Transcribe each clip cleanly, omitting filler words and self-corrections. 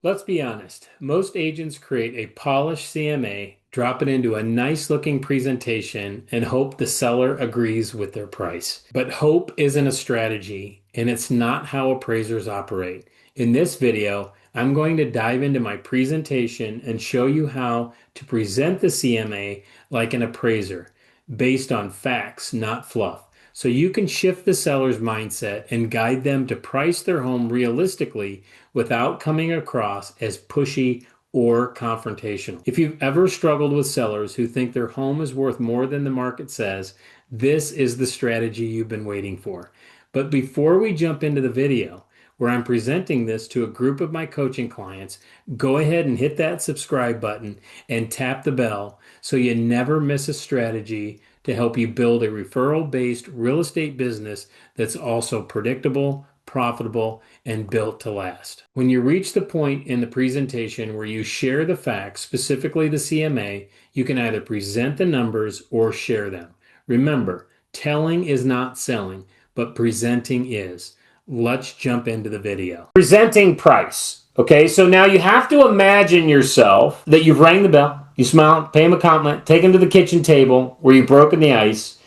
Let's be honest, most agents create a polished CMA, drop it into a nice looking presentation, and hope the seller agrees with their price. But hope isn't a strategy, and it's not how appraisers operate. In this video, I'm going to dive into my presentation and show you how to present the CMA like an appraiser, based on facts, not fluff. So you can shift the seller's mindset and guide them to price their home realistically without coming across as pushy or confrontational. If you've ever struggled with sellers who think their home is worth more than the market says, this is the strategy you've been waiting for. But before we jump into the video, where I'm presenting this to a group of my coaching clients, go ahead and hit that subscribe button and tap the bell so you never miss a strategy to help you build a referral-based real estate business that's also predictable, profitable, and built to last. When you reach the point in the presentation where you share the facts, specifically the CMA, you can either present the numbers or share them. Remember, telling is not selling, but presenting is. Let's jump into the video. Presenting price. Okay, so now you have to imagine yourself that you've rang the bell, you smile, pay him a compliment, take him to the kitchen table where you've broken the ice,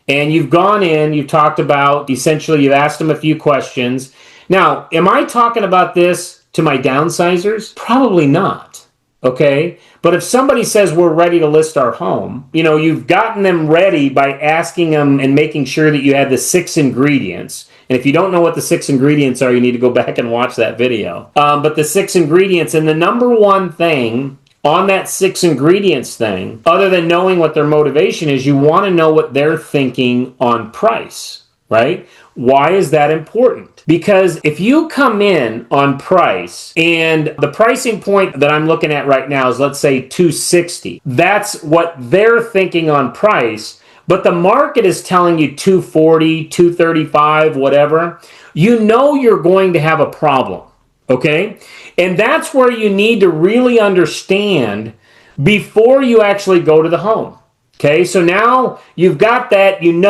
and you've gone in, you've talked about, essentially you've asked them a few questions. Now, am I talking about this to my downsizers? Probably not, okay? But if somebody says we're ready to list our home, you've gotten them ready by asking them and making sure that you had the 6 ingredients. And if you don't know what the 6 ingredients are, you need to go back and watch that video. But the 6 ingredients, and the number one thing on that 6 ingredients thing, other than knowing what their motivation is, you want to know what they're thinking on price, right? Why is that important? Because if you come in on price, and the pricing point that I'm looking at right now is, let's say, $260. That's what they're thinking on price, but the market is telling you $240, $235, whatever. You know you're going to have a problem, okay? And that's where you need to really understand before you actually go to the home. Okay, so now you've got that, you've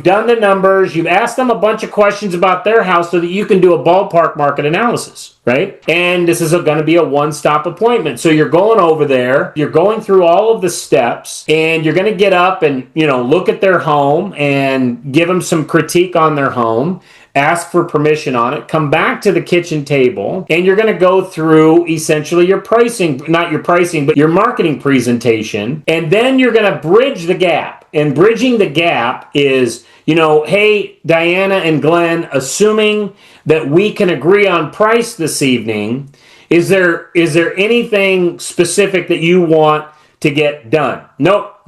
done the numbers, you've asked them a bunch of questions about their house so that you can do a ballpark market analysis, right? And this is going to be a one-stop appointment. So you're going over there, you're going through all of the steps, and you're going to get up and, look at their home and give them some critique on their home. Ask for permission on it, come back to the kitchen table, and you're going to go through essentially your pricing, not your pricing, but your marketing presentation, and then you're going to bridge the gap. And bridging the gap is, hey, Diana and Glenn, assuming that we can agree on price this evening, is there anything specific that you want to get done? Nope.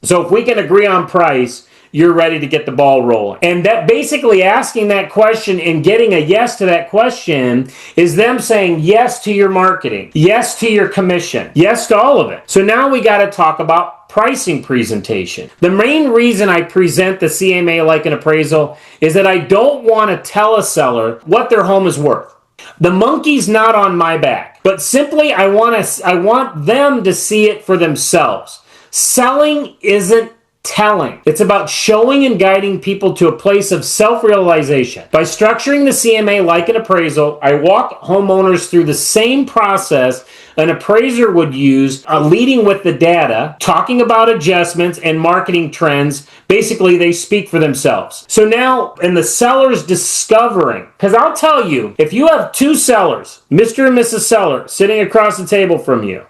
So if we can agree on price, you're ready to get the ball rolling. And that basically asking that question and getting a yes to that question is them saying yes to your marketing, yes to your commission, yes to all of it. So now we got to talk about pricing presentation. The main reason I present the CMA like an appraisal is that I don't want to tell a seller what their home is worth. The monkey's not on my back, but simply I want them to see it for themselves. Selling isn't telling. It's about showing and guiding people to a place of self-realization. By structuring the CMA like an appraisal, I walk homeowners through the same process an appraiser would use, leading with the data, talking about adjustments and marketing trends. Basically, they speak for themselves. So now, in the seller's discovering, because I'll tell you, if you have 2 sellers, Mr. and Mrs. Seller, sitting across the table from you,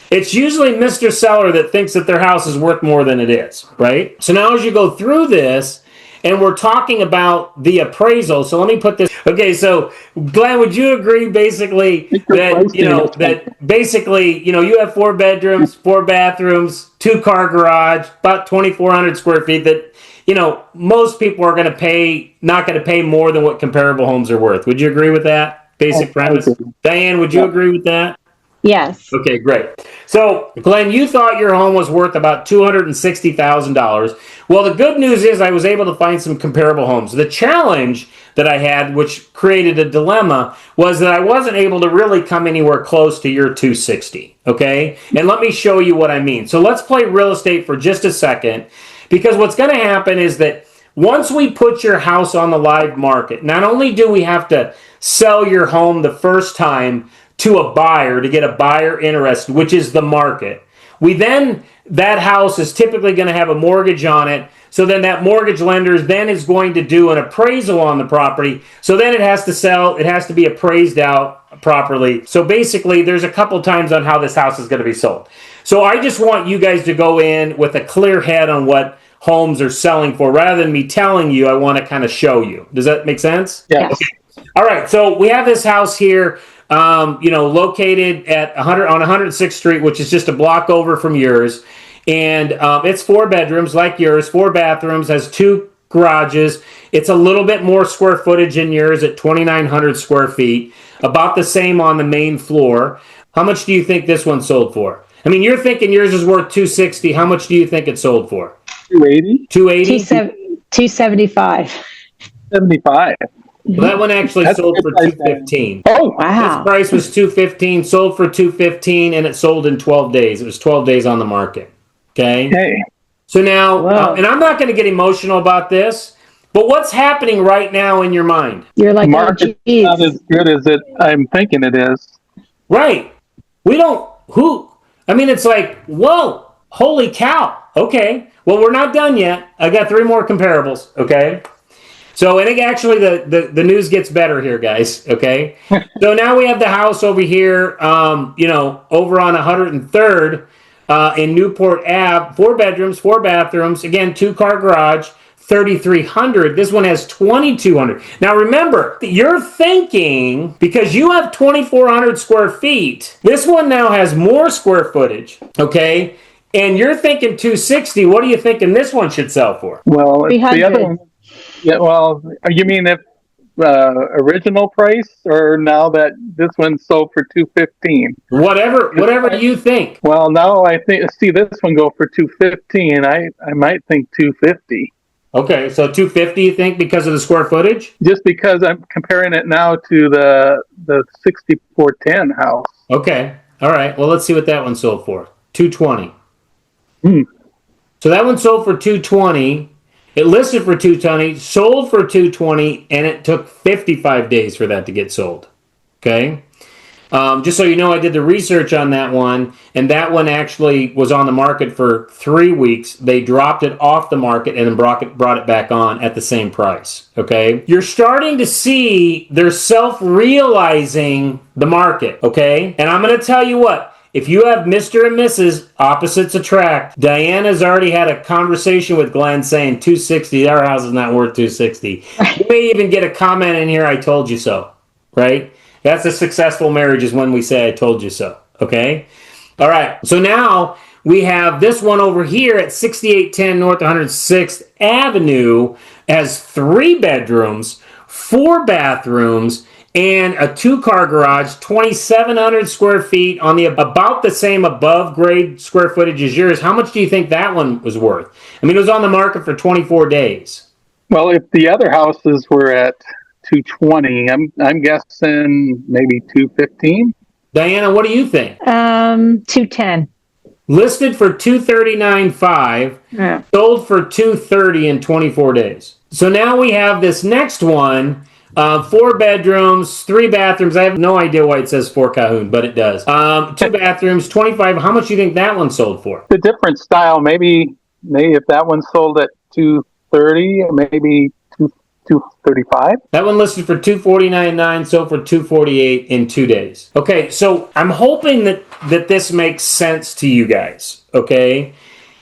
it's usually Mr. Seller that thinks that their house is worth more than it is, right? So now as you go through this, and we're talking about the appraisal, so let me put this. Okay, so Glenn, would you agree basically that basically, you have 4 bedrooms, 4 bathrooms, 2-car garage, about 2,400 square feet that, most people are not going to pay more than what comparable homes are worth. Would you agree with that basic premise? Diane, would you agree with that? Yes. Okay, great. So, Glenn, you thought your home was worth about $260,000. Well, the good news is I was able to find some comparable homes. The challenge that I had, which created a dilemma, was that I wasn't able to really come anywhere close to your 260, okay? And let me show you what I mean. So let's play real estate for just a second, because what's going to happen is that once we put your house on the live market, not only do we have to sell your home the first time to a buyer to get a buyer interested, which is the market, that house is typically going to have a mortgage on it. So then that mortgage lender then is going to do an appraisal on the property. So then it has to sell. It has to be appraised out properly. So basically, there's a couple times on how this house is going to be sold. So I just want you guys to go in with a clear head on what homes are selling for. Rather than me telling you, I want to kind of show you. Does that make sense? Yes. Okay. All right. So we have this house here, located at 106th Street, which is just a block over from yours. And it's 4 bedrooms like yours, 4 bathrooms, has 2 garages. It's a little bit more square footage than yours at 2,900 square feet, about the same on the main floor. How much do you think this one sold for? I mean, you're thinking yours is worth $260. How much do you think it sold for? $280. $280? $275. $75. Well, that one actually sold for $215. Oh, wow. This price was $215, sold for $215, and it sold in 12 days. It was 12 days on the market. Okay. So now, and I'm not going to get emotional about this, but what's happening right now in your mind? You're like, market's not as good as I'm thinking it is. Right. It's like, whoa, holy cow. Okay. Well, we're not done yet. I got 3 more comparables. Okay. So, and actually the news gets better here, guys. Okay. So now we have the house over here, over on 103rd, in Newport Ave, 4 bedrooms, 4 bathrooms, again, 2-car garage, 3,300. This one has 2,200. Now remember, you're thinking, because you have 2,400 square feet, this one now has more square footage, okay? And you're thinking 260. What are you thinking this one should sell for? Well, it's the other one. Yeah, well, you mean if original price, or now that this one sold for $215? Whatever you think. Well, now I see this one go for $215. I might think $250. Okay, so $250 you think because of the square footage? Just because I'm comparing it now to the 6410 house. Okay, all right. Well, let's see what that one sold for. $220. So that one sold for $220. It listed for $220, sold for $220, and it took 55 days for that to get sold. Okay? Just so you know, I did the research on that one, and that one actually was on the market for 3 weeks. They dropped it off the market and then brought it back on at the same price. Okay? You're starting to see they're self-realizing the market. Okay? And I'm going to tell you what. If you have Mr. and Mrs. Opposites Attract, Diana's already had a conversation with Glenn saying $260, our house is not worth $260. You may even get a comment in here, I told you so, right? That's a successful marriage, is when we say I told you so, okay? All right, so now we have this one over here at 6810 North 106th Avenue, has 3 bedrooms, 4 bathrooms, and a 2-car garage, 2,700 square feet on the about the same above grade square footage as yours. How much do you think that one was worth? I mean, it was on the market for 24 days. Well, if the other houses were at 220, I'm guessing maybe 215. Diana, what do you think? 210. Listed for 239.5, sold for 230 in 24 days. So now we have this next one. 4 bedrooms, 3 bathrooms. I have no idea why it says Fort Calhoun, but it does. 2 bathrooms, 25. How much do you think that one sold for? The different style. Maybe if that one sold at 230, maybe 235. That one listed for 249.9, sold for 248 in 2 days. Okay, so I'm hoping that this makes sense to you guys. Okay,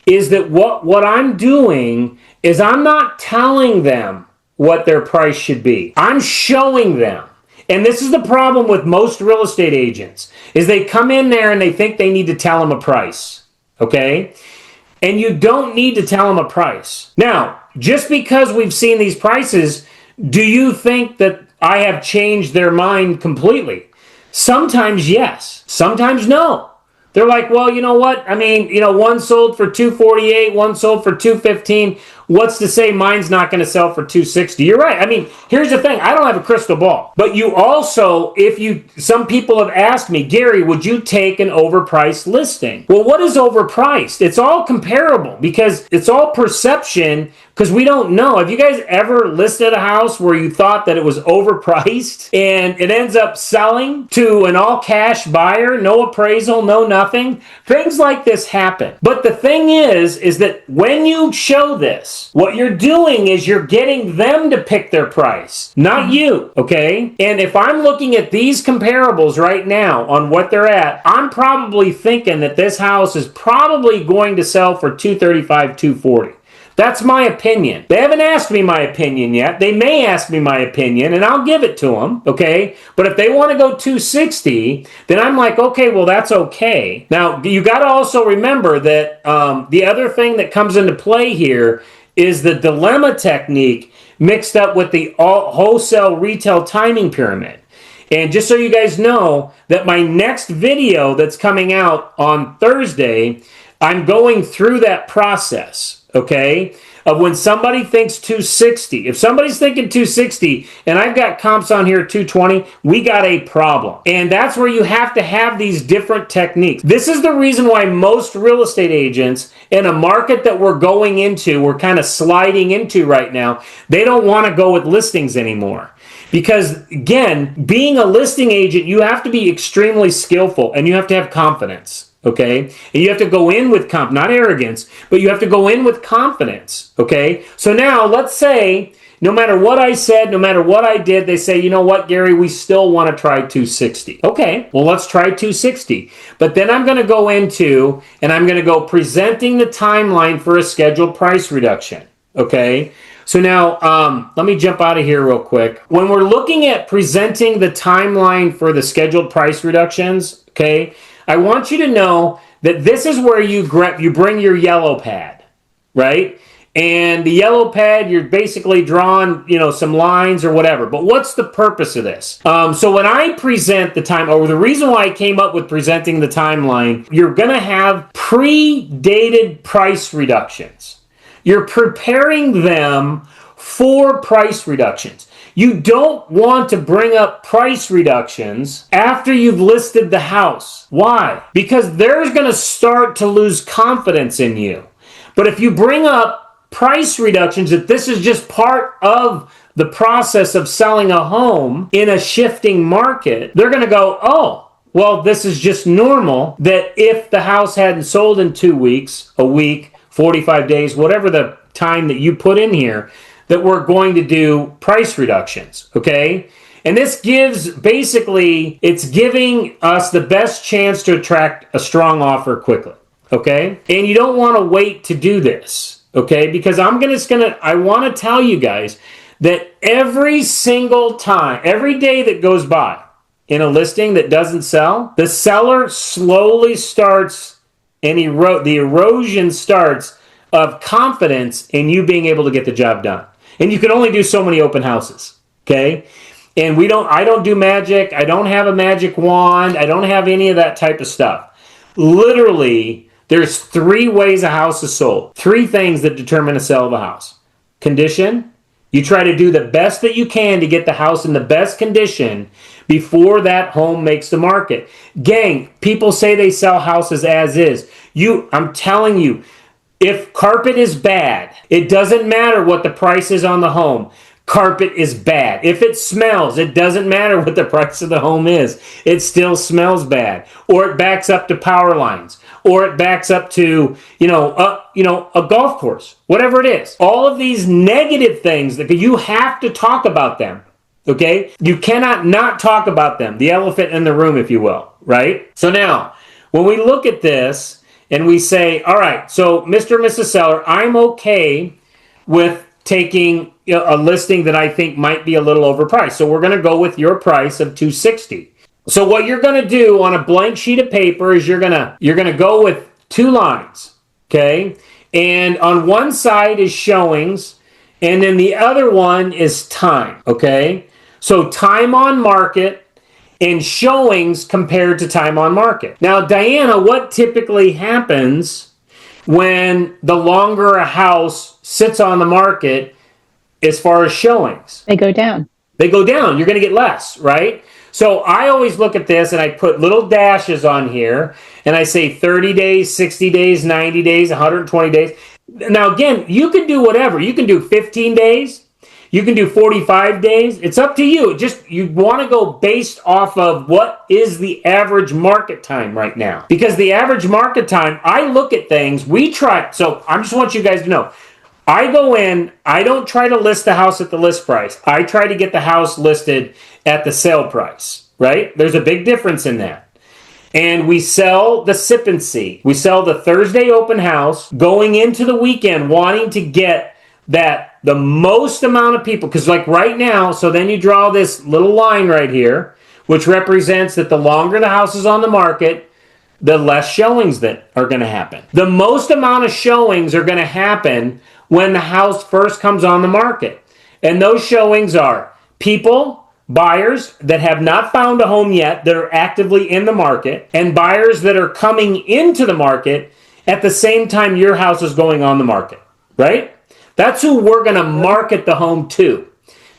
is that what I'm doing is I'm not telling them what their price should be. I'm showing them. And this is the problem with most real estate agents, is they come in there and they think they need to tell them a price. Okay? And you don't need to tell them a price. Now, just because we've seen these prices, do you think that I have changed their mind completely? Sometimes yes. Sometimes no. They're like, well, you know what? I mean, one sold for $248, one sold for $215. What's to say mine's not going to sell for $260? You're right. I mean, here's the thing. I don't have a crystal ball. But you also, some people have asked me, Gary, would you take an overpriced listing? Well, what is overpriced? It's all comparable because it's all perception. because we don't know. Have you guys ever listed a house where you thought that it was overpriced and it ends up selling to an all cash buyer, no appraisal, no nothing? Things like this happen. But the thing is that when you show this, what you're doing is you're getting them to pick their price, not you, okay? And if I'm looking at these comparables right now on what they're at, I'm probably thinking that this house is probably going to sell for $235, $240. That's my opinion. They haven't asked me my opinion yet. They may ask me my opinion, and I'll give it to them, okay? But if they want to go $260, then I'm like, okay, well, that's okay. Now, you got to also remember that the other thing that comes into play here is the dilemma technique mixed up with the wholesale retail timing pyramid. And just so you guys know that my next video that's coming out on Thursday, I'm going through that process, okay, of when somebody thinks 260. If somebody's thinking 260 and I've got comps on here 220, we got a problem. And that's where you have to have these different techniques. This is the reason why most real estate agents in a market that we're going into, we're kind of sliding into right now, they don't want to go with listings anymore. Because, again, being a listing agent, you have to be extremely skillful and you have to have confidence, okay? And you have to go in with not arrogance, but you have to go in with confidence, okay? So now, let's say, no matter what I said, no matter what I did, they say, you know what, Gary, we still want to try 260. Okay, well, let's try 260. But then I'm going to go into, and I'm going to go presenting the timeline for a scheduled price reduction, okay? So now, let me jump out of here real quick. When we're looking at presenting the timeline for the scheduled price reductions, okay, I want you to know that this is where you bring your yellow pad, right? And the yellow pad, you're basically drawing, some lines or whatever. But what's the purpose of this? So when I present the the reason why I came up with presenting the timeline, you're going to have pre-dated price reductions. You're preparing them for price reductions. You don't want to bring up price reductions after you've listed the house. Why? Because they're going to start to lose confidence in you. But if you bring up price reductions, that this is just part of the process of selling a home in a shifting market, they're going to go, oh, well, this is just normal, that if the house hadn't sold in 2 weeks, a week, 45 days, whatever the time that you put in here, that we're going to do price reductions, okay? And this it's giving us the best chance to attract a strong offer quickly, okay? And you don't want to wait to do this, okay? Because I want to tell you guys that every single time, every day that goes by in a listing that doesn't sell, the seller slowly starts and the erosion starts of confidence in you being able to get the job done. And you can only do so many open houses, okay? And I don't do magic. I don't have a magic wand. I don't have any of that type of stuff. Literally, there's 3 ways a house is sold. 3 things that determine the sale of a house. Condition. You try to do the best that you can to get the house in the best condition before that home makes the market. Gang, people say they sell houses as is. I'm telling you, if carpet is bad, it doesn't matter what the price is on the home. Carpet is bad. If it smells, it doesn't matter what the price of the home is. It still smells bad. Or it backs up to power lines. Or it backs up to, a golf course. Whatever it is. All of these negative things, you have to talk about them. Okay? You cannot not talk about them. The elephant in the room, if you will. Right? So now, when we look at this and we say, all right, so Mr. and Mrs. Seller, I'm okay with taking a listing that I think might be a little overpriced. So we're going to go with your price of $260. So what you're going to do on a blank sheet of paper is you're going to go with 2 lines, okay? And on one side is showings, and then the other one is time, okay? So time on market and showings compared to time on market. Now, Diana, what typically happens when the longer a house sits on the market as far as showings? They go down. They go down. You're going to get less, right? So I always look at this and I put little dashes on here and I say 30 days, 60 days, 90 days, 120 days. Now, again, you can do whatever. You can do 15 days. You can do 45 days. It's up to you. Just you want to go based off of what is the average market time right now. Because the average market time, I look at things, we try. So I just want you guys to know, I go in, I don't try to list the house at the list price. I try to get the house listed at the sale price, right? There's a big difference in that. And we sell the sip and see. We sell the Thursday open house going into the weekend wanting to get that the most amount of people, because like right now, so then you draw this little line right here, which represents that the longer the house is on the market, the less showings that are going to happen. The most amount of showings are going to happen when the house first comes on the market. And those showings are people, buyers that have not found a home yet that are actively in the market, and buyers that are coming into the market at the same time your house is going on the market, right? That's who we're going to market the home to.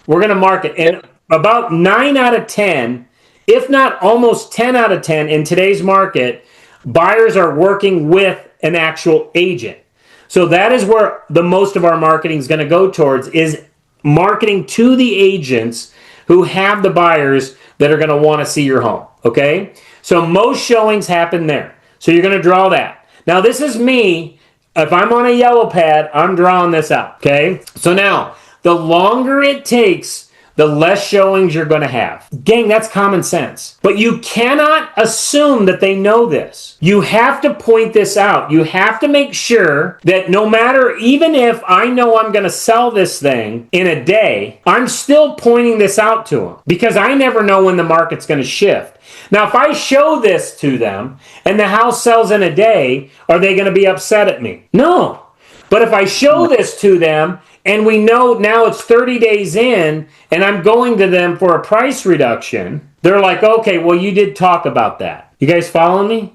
We're going to market. And about 9 out of 10, if not almost 10 out of 10 in today's market, buyers are working with an actual agent. So that is where the most of our marketing is going to go towards, is marketing to the agents who have the buyers that are going to want to see your home, okay? So most showings happen there. So you're going to draw that. Now this is me. If I'm on a yellow pad, I'm drawing this out, okay? So now, the longer it takes, the less showings you're going to have. Gang, that's common sense. But you cannot assume that they know this. You have to point this out. You have to make sure that no matter, even if I know I'm going to sell this thing in a day, I'm still pointing this out to them because I never know when the market's going to shift. Now, if I show this to them and the house sells in a day, are they going to be upset at me? No. But if I show this to them and we know now it's 30 days in and I'm going to them for a price reduction, they're like, okay, well, you did talk about that. You guys following me?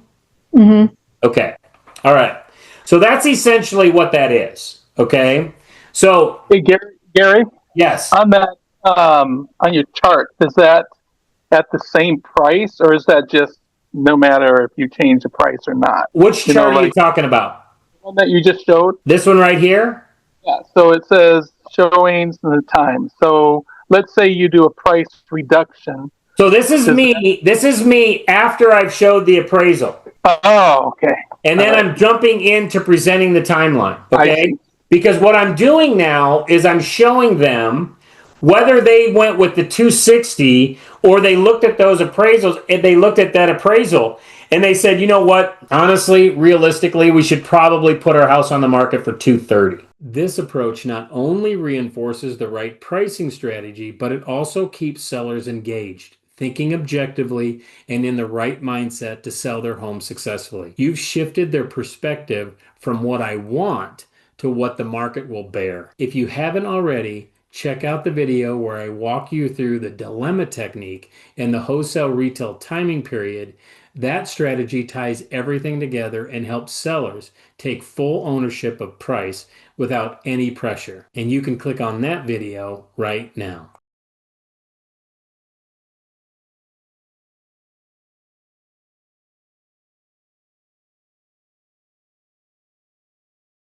Mm-hmm. Okay. All right. So that's essentially what that is. Okay. So, Hey, Gary, yes. on that, on your chart, is that at the same price, or is that just no matter if you change the price or not? Which chart are you talking about? The one that you just showed? This one right here? Yeah. So it says showings and the time. So let's say you do a price reduction. So this is me. This is me after I've showed the appraisal. Oh, okay. And then I'm jumping into presenting the timeline. Okay? Because what I'm doing now is I'm showing them whether they went with the 260 or they looked at those appraisals and they looked at that appraisal and they said, you know what? Honestly, realistically, we should probably put our house on the market for 230. This approach not only reinforces the right pricing strategy, but it also keeps sellers engaged, thinking objectively and in the right mindset to sell their home successfully. You've shifted their perspective from what I want to what the market will bear. If you haven't already, check out the video where I walk you through the dilemma technique and the wholesale retail timing period. That strategy ties everything together and helps sellers take full ownership of price without any pressure. And you can click on that video right now.